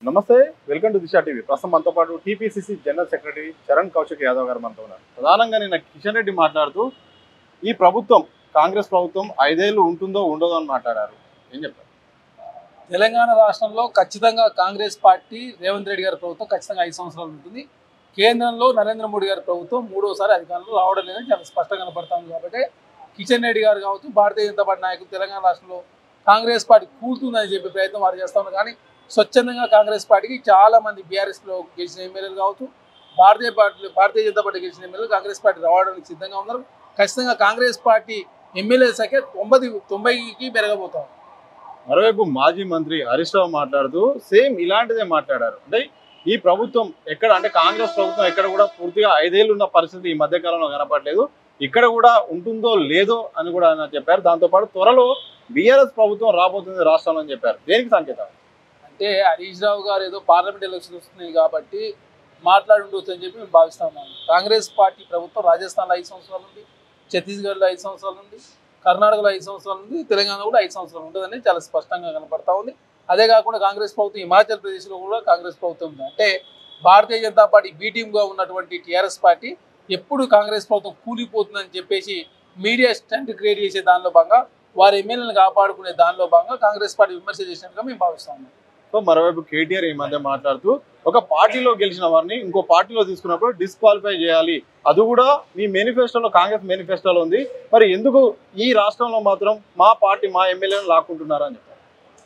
నమస్తే, welcome to Disha TV. ప్రస్తుతం మనతో పాటు TPCC general secretary Charan Kaushik Yadav గారు మనతో ఉన్నారు. ప్రధానంగా నిన్న కిషన్ రెడ్డి మాట్లాడుతూ ఈ ప్రభుత్వం కాంగ్రెస్ ప్రభుత్వం 5 ఏళ్ళు ఉంటుందో ఉండదో అని మాట్లాడారు. ఏం చెప్తారు? తెలంగాణ రాష్ట్రంలో ఖచ్చితంగా కాంగ్రెస్ పార్టీ రేవంత్ రెడ్డి గారి ప్రభుత్వం ఖచ్చితంగా 5 సంవత్సరాలు ఉంటుంది. కేంద్రంలో నరేంద్ర మోడీ గారి ప్రభుత్వం 3వసారి అధికారంలో రావడం లేదని చాలా స్పష్టంగా కనపడతాం. కాబట్టి కిషన్ రెడ్డి గారు కావచ్చు, భారతీయ జనతా పార్టీ నాయకులు తెలంగాణ రాష్ట్రంలో కాంగ్రెస్ పార్టీ కూలుతుందని చెప్పే ప్రయత్నం వారు చేస్తా ఉన్నారు. కానీ స్వచ్ఛందంగా కాంగ్రెస్ పార్టీకి చాలా మంది బీఆర్ఎస్లో గెలిచిన ఎమ్మెల్యేలు కావచ్చు, భారతీయ జనతా పార్టీ గెలిచిన ఎమ్మెల్యేలు కాంగ్రెస్ పార్టీ రావడానికి సిద్ధంగా ఉన్నారు. ఖచ్చితంగా కాంగ్రెస్ పార్టీ ఎమ్మెల్యే సంఖ్య 90కి పెరగబోతాం. మరోవైపు మాజీ మంత్రి హరీష్ రావు మాట్లాడుతూ సేమ్ ఇలాంటిదే మాట్లాడారు. అంటే ఈ ప్రభుత్వం ఎక్కడ అంటే కాంగ్రెస్ ప్రభుత్వం ఎక్కడ కూడా పూర్తిగా 5 ఏళ్ళు ఉన్న పరిస్థితి ఈ మధ్య కాలంలో కనపడలేదు. ఇక్కడ కూడా ఉంటుందో లేదో అని కూడా ఆయన చెప్పారు. దాంతోపాటు త్వరలో బీఆర్ఎస్ ప్రభుత్వం రాబోతుంది రాష్ట్రంలో అని చెప్పారు. దేనికి సంకేతం? అంటే హరీష్ రావు గారు ఏదో పార్లమెంట్ ఎలక్షన్ వస్తున్నాయి కాబట్టి మాట్లాడుండొచ్చు అని చెప్పి మేము భావిస్తా ఉన్నాము. కాంగ్రెస్ పార్టీ ప్రభుత్వం రాజస్థాన్లో 5 సంవత్సరాలు ఉంది, ఛత్తీస్గఢ్లో 5 సంవత్సరాలు ఉంది, కర్ణాటకలో 5 సంవత్సరాలు ఉంది, తెలంగాణ కూడా 5 సంవత్సరాలు ఉంటుందని చాలా స్పష్టంగా కనపడతా ఉంది. అదే కాకుండా కాంగ్రెస్ ప్రభుత్వం హిమాచల్ ప్రదేశ్లో కూడా కాంగ్రెస్ ప్రభుత్వం ఉంది. అంటే భారతీయ జనతా పార్టీ బీ టీమ్గా ఉన్నటువంటి టీఆర్ఎస్ పార్టీ ఎప్పుడు కాంగ్రెస్ ప్రభుత్వం కూలిపోతుందని చెప్పేసి మీడియా స్టంట్ క్రియేట్ చేసే దానిలో భాగంగా వారి ఎమ్మెల్యేలను కాపాడుకునే దానిలో భాగంగా కాంగ్రెస్ పార్టీ విమర్శ చేసినట్టుగా మేము భావిస్తా ఉన్నాం. సో మరోవైపు కేటీఆర్ ఈ మధ్య మాట్లాడుతూ ఒక పార్టీలో గెలిచిన వారిని ఇంకో పార్టీలో తీసుకున్నప్పుడు డిస్క్వాలిఫై చేయాలి, అది కూడా మీ మేనిఫెస్టోలో కాంగ్రెస్ మేనిఫెస్టోలో ఉంది, మరి ఎందుకు ఈ రాష్ట్రంలో మాత్రం మా పార్టీ మా ఎమ్మెల్యేలను లాక్కుంటున్నారు అని చెప్పారు.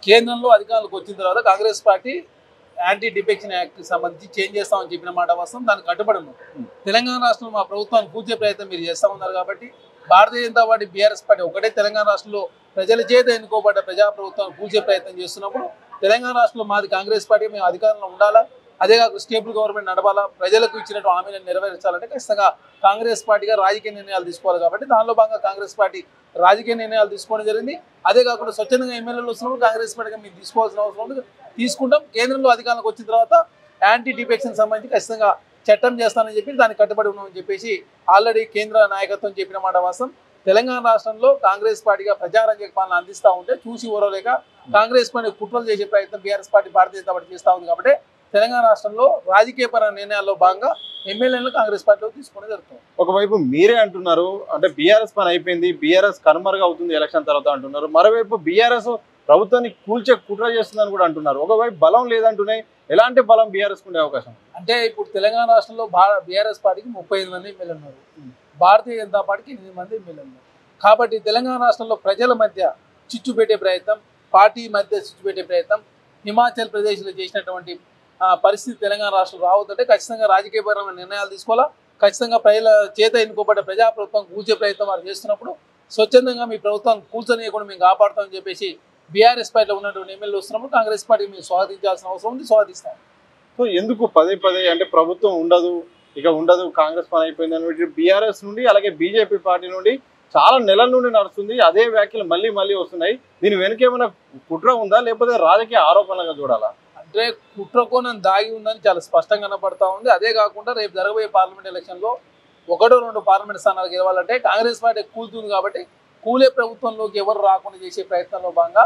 కేంద్రంలో అధికారులకు వచ్చిన తర్వాత కాంగ్రెస్ పార్టీ యాంటీ డిఫెక్షన్ యాక్ట్కి సంబంధించి చేంజ్ చేస్తామని చెప్పిన మాట వాస్తవం, దానికి కట్టుబడి ఉన్నాం. తెలంగాణ రాష్ట్రంలో మా ప్రభుత్వాన్ని కూర్చే ప్రయత్నం మీరు చేస్తూ ఉన్నారు. కాబట్టి Bharatiya Janata party BRS party ఒకటే తెలంగాణ రాష్ట్రంలో ప్రజల చేత ఎన్నుకోబడ్డ ప్రజాప్రభుత్వాన్ని కూర్చే ప్రయత్నం చేస్తున్నప్పుడు తెలంగాణ రాష్ట్రంలో మాది కాంగ్రెస్ పార్టీ మేము అధికారంలో ఉండాలా, అదే కాకుండా స్టేబుల్ గవర్నమెంట్ నడవాలా, ప్రజలకు ఇచ్చినట్టు హామీలను నెరవేర్చాలంటే ఖచ్చితంగా కాంగ్రెస్ పార్టీగా రాజకీయ నిర్ణయాలు తీసుకోవాలి. కాబట్టి దానిలో భాగంగా కాంగ్రెస్ పార్టీ రాజకీయ నిర్ణయాలు తీసుకోవడం జరిగింది. అదే కాకుండా స్వచ్ఛందంగా ఎమ్మెల్యేలు వస్తున్నప్పుడు కాంగ్రెస్ పార్టీగా మేము తీసుకోవాల్సిన అవసరం ఉంది, తీసుకుంటాం. కేంద్రంలో అధికారంలోకి వచ్చిన తర్వాత యాంటీ డిఫెక్షన్ సంబంధించి ఖచ్చితంగా చట్టం చేస్తానని చెప్పి దానికి కట్టుబడి ఉన్నామని చెప్పేసి ఆల్రెడీ కేంద్ర నాయకత్వం చెప్పిన మాట వాస్తవం. తెలంగాణ రాష్ట్రంలో కాంగ్రెస్ పార్టీగా ప్రజారంజక పాలన అందిస్తూ ఉంటే చూసి ఓరలేక కాంగ్రెస్ పార్టీ కుట్రలు చేసే ప్రయత్నం BRS party Bharatiya Janata party చేస్తూ ఉంది. కాబట్టి తెలంగాణ రాష్ట్రంలో రాజకీయపరమైన నిర్ణయాల్లో భాగంగా ఎమ్మెల్యేలను కాంగ్రెస్ పార్టీలో తీసుకోవడం జరుగుతుంది. ఒకవైపు మీరే అంటున్నారు అంటే బీఆర్ఎస్ పని అయిపోయింది, బీఆర్ఎస్ కనుమరుగా అవుతుంది ఎలక్షన్ తర్వాత అంటున్నారు. మరోవైపు బీఆర్ఎస్ ప్రభుత్వాన్ని కూల్చే కుట్ర చేస్తుందని కూడా అంటున్నారు. ఒకవైపు బలం లేదంటున్నాయి, ఎలాంటి బలం బీఆర్ఎస్ ఉండే అవకాశం? అంటే ఇప్పుడు తెలంగాణ రాష్ట్రంలో బీఆర్ఎస్ పార్టీకి 35 మంది ఎమ్మెల్యేలు ఉన్నారు, భారతీయ జనతా పార్టీకి 8 మంది ఎమ్మెల్యేలు ఉన్నారు. కాబట్టి తెలంగాణ రాష్ట్రంలో ప్రజల మధ్య చిచ్చు పెట్టే ప్రయత్నం, పార్టీ మధ్య చిచ్చు పెట్టే ప్రయత్నం హిమాచల్ ప్రదేశ్లో చేసినటువంటి పరిస్థితి తెలంగాణ రాష్ట్రం రావద్దంటే ఖచ్చితంగా రాజకీయపరమైన నిర్ణయాలు తీసుకోవాలా. ఖచ్చితంగా ప్రజల చేత ఎన్నుకోబడ్డ ప్రజాప్రభుత్వం కూల్చే ప్రయత్నం వారు చేస్తున్నప్పుడు స్వచ్ఛందంగా మీ ప్రభుత్వం కూల్చనీయకుండా మేము కాపాడుతామని చెప్పేసి బీఆర్ఎస్ పార్టీలో ఉన్నటువంటి ఎమ్మెల్యేలు వస్తున్నప్పుడు కాంగ్రెస్ పార్టీ మేము స్వాగతించాల్సిన అవసరం ఉంది, స్వాగతిస్తాం. సో ఎందుకు పదే అంటే ప్రభుత్వం ఉండదు కాంగ్రెస్ పని అయిపోయింది అని బీఆర్ఎస్ నుండి అలాగే బీజేపీ పార్టీ నుండి చాలా నెలల నుండి నడుస్తుంది, అదే వ్యాఖ్యలు మళ్ళీ వస్తున్నాయి. దీని వెనుక ఏమైనా కుట్ర ఉందా లేకపోతే రాజకీయ ఆరోపణలుగా చూడాలా? అంటే కుట్ర కోణం దాగి ఉందని చాలా స్పష్టంగా కనపడతా ఉంది. అదే కాకుండా రేపు జరగబోయే పార్లమెంట్ ఎలక్షన్లో 1-2 పార్లమెంట్ స్థానాలు గెలవాలంటే కాంగ్రెస్ పార్టీ కూలుతుంది. కాబట్టి కూలే ప్రభుత్వంలోకి ఎవరు రాకుండా చేసే ప్రయత్నంలో భాగంగా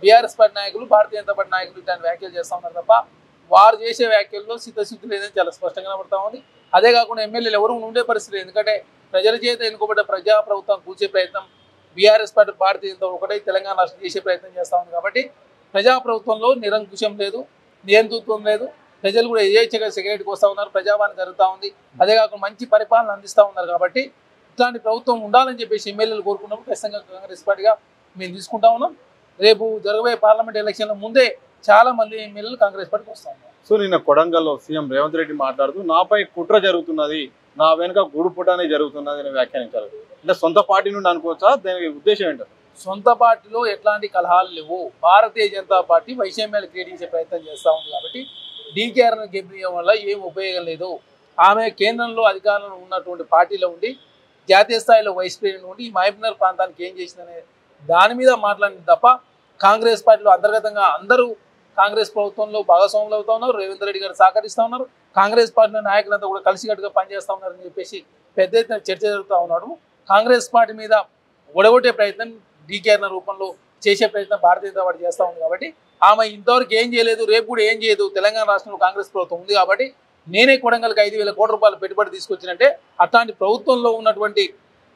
బీఆర్ఎస్ పార్టీ నాయకులు, భారతీయ జనతా పార్టీ నాయకులు ఇట్లాంటి వ్యాఖ్యలు చేస్తూ ఉన్నారు తప్ప వారు చేసే వ్యాఖ్యల్లో సిద్ధశుద్ధి లేదని చాలా స్పష్టంగా కనపడతా ఉంది. అదే కాకుండా ఎమ్మెల్యేలు ఎవరు ఉండే పరిస్థితి, ఎందుకంటే ప్రజల చేత ఎన్నుకోబడ్డ ప్రజాప్రభుత్వం కూల్చే ప్రయత్నం బీఆర్ఎస్ పార్టీ భారతీయ జనతా ఒకటే తెలంగాణ రాష్ట్రం చేసే ప్రయత్నం చేస్తూ ఉంది. కాబట్టి ప్రజాప్రభుత్వంలో నిరంకుశం లేదు, నియంతృత్వం లేదు, ప్రజలు కూడా యథేచ్ఛగా సెక్రటరీకి వస్తూ ఉన్నారు, ప్రజావాణి జరుగుతూ ఉంది. అదే కాకుండా మంచి పరిపాలన అందిస్తూ ఉన్నారు. కాబట్టి ఇట్లాంటి ప్రభుత్వం ఉండాలని చెప్పేసి ఎమ్మెల్యేలు కోరుకున్నప్పుడు ఖచ్చితంగా కాంగ్రెస్ పార్టీగా మేము తీసుకుంటా ఉన్నాం. రేపు జరగబోయే పార్లమెంట్ ఎలక్షన్ల ముందే చాలా మంది ఎమ్మెల్యేలు కాంగ్రెస్ పార్టీకి వస్తూ ఉన్నారు. సో నిన్న కొడంగల్లో సీఎం రేవంత్ రెడ్డి మాట్లాడుతూ నాపై కుట్ర జరుగుతున్నది, నా వెనుక గూడుపుటానే జరుగుతున్నది అని వ్యాఖ్యానించారు. అంటే సొంత పార్టీ నుండి అనుకోవచ్చా? దానికి ఉద్దేశం ఏంటో? సొంత పార్టీలో ఎట్లాంటి కలహాలు లేవు. భారతీయ జనతా పార్టీ వైషమ్యాలు క్రియేట్ చేసే ప్రయత్నం చేస్తూ ఉంది. కాబట్టి డీకేఆర్ను గెలిపించడం వల్ల ఏం ఉపయోగం లేదు. ఆమె కేంద్రంలో అధికారంలో ఉన్నటువంటి పార్టీలో ఉండి జాతీయ స్థాయిలో వైస్ ప్రెసిడెంట్ ఉండి ఈ మహబూబ్నగర్ ప్రాంతానికి ఏం చేసిందనే దాని మీద మాట్లాడింది తప్ప కాంగ్రెస్ పార్టీలో అంతర్గతంగా అందరూ కాంగ్రెస్ ప్రభుత్వంలో భాగస్వాములు అవుతా ఉన్నారు, రేవంత్ రెడ్డి గారు సహకరిస్తూ ఉన్నారు, కాంగ్రెస్ పార్టీ నాయకులంతా కూడా కలిసికట్టుగా పనిచేస్తూ ఉన్నారని చెప్పేసి పెద్ద ఎత్తున చర్చ జరుగుతూ ఉన్నాడు. కాంగ్రెస్ పార్టీ మీద ఒడగొట్టే ప్రయత్నం డీకేఆర్ రూపంలో చేసే ప్రయత్నం భారతీయ జనతా పార్టీ చేస్తూ ఉంది. కాబట్టి ఆమె ఇంతవరకు ఏం చేయలేదు, రేపు కూడా ఏం చేయదు. తెలంగాణ రాష్ట్రంలో కాంగ్రెస్ ప్రభుత్వం ఉంది కాబట్టి నేనే కొడంగల్కి 5,000 కోట్ల రూపాయలు పెట్టుబడి తీసుకొచ్చినట్టే అట్లాంటి ప్రభుత్వంలో ఉన్నటువంటి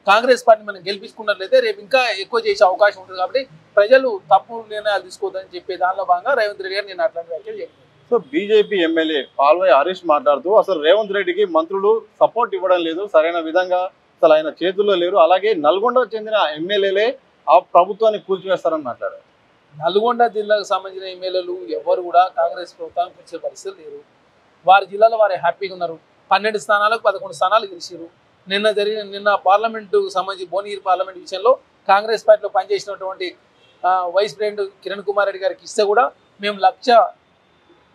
కాంగ్రెస్ పార్టీ మనం గెలిపించుకున్నట్లయితే రేపు ఇంకా ఎక్కువ చేసే అవకాశం ఉంటుంది. కాబట్టి ప్రజలు తప్పు నిర్ణయాలు తీసుకోవద్దని చెప్పే దానిలో భాగంగా రేవంత్ రెడ్డి గారు నేను అట్లాంటి వ్యాఖ్యలు చెప్పాను. So BJP MLA Palvai Harish మాట్లాడుతూ అసలు రేవంత్ రెడ్డికి మంత్రులు సపోర్ట్ ఇవ్వడం లేదు, సరైన విధంగా అసలు ఆయన చేతుల్లో లేరు, అలాగే నల్గొండకు చెందిన ఎమ్మెల్యేలే ఆ ప్రభుత్వాన్ని కూల్చివేస్తారని మాట్లాడారు. నల్గొండ జిల్లాకు సంబంధించిన ఎమ్మెల్యేలు ఎవరు కూడా కాంగ్రెస్ ప్రభుత్వాన్ని కూర్చే పరిస్థితులు లేరు. వారి జిల్లాలో వారు హ్యాపీగా ఉన్నారు. 12 స్థానాలకు 11 స్థానాలు గెలిచారు. నిన్న పార్లమెంటు సంబంధించి భువనగిరి పార్లమెంట్ విషయంలో కాంగ్రెస్ పార్టీలో పనిచేసినటువంటి వైస్ ప్రెసిడెంట్ కిరణ్ కుమార్ రెడ్డి గారికి ఇస్తే కూడా మేము 1,00,000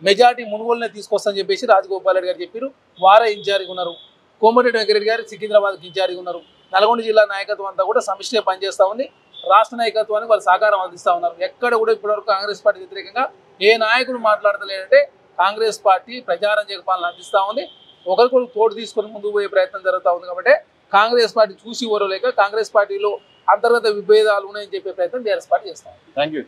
మెజార్టీ మునుగోలునే తీసుకొస్తామని చెప్పేసి రాజగోపాల్ రెడ్డి గారు చెప్పారు. వారే ఇన్ఛార్జ్గా ఉన్నారు. కోమటిరెడ్డి వెంకరెడ్డి గారు సికింద్రాబాద్కి ఇన్ఛార్జ్గా ఉన్నారు. నల్గొండ జిల్లా నాయకత్వం అంతా కూడా సమిష్టిగా పనిచేస్తూ ఉంది. రాష్ట్ర నాయకత్వానికి వాళ్ళు సహకారం అందిస్తూ ఉన్నారు. ఎక్కడ కూడా ఇప్పటివరకు కాంగ్రెస్ పార్టీ వ్యతిరేకంగా ఏ నాయకుడు మాట్లాడలేదంటే కాంగ్రెస్ పార్టీ ప్రజారంజక పాలన అందిస్తూ ఉంది. ఒకరికొకరు తోడు తీసుకొని ముందుకు పోయే ప్రయత్నం జరుగుతూ ఉంది. కాబట్టి కాంగ్రెస్ పార్టీ చూసి ఓరలేక కాంగ్రెస్ పార్టీలో అంతర్గత విభేదాలు ఉన్నాయని చెప్పే ప్రయత్నం టీఆర్ఎస్ పార్టీ చేస్తాం. Thank you.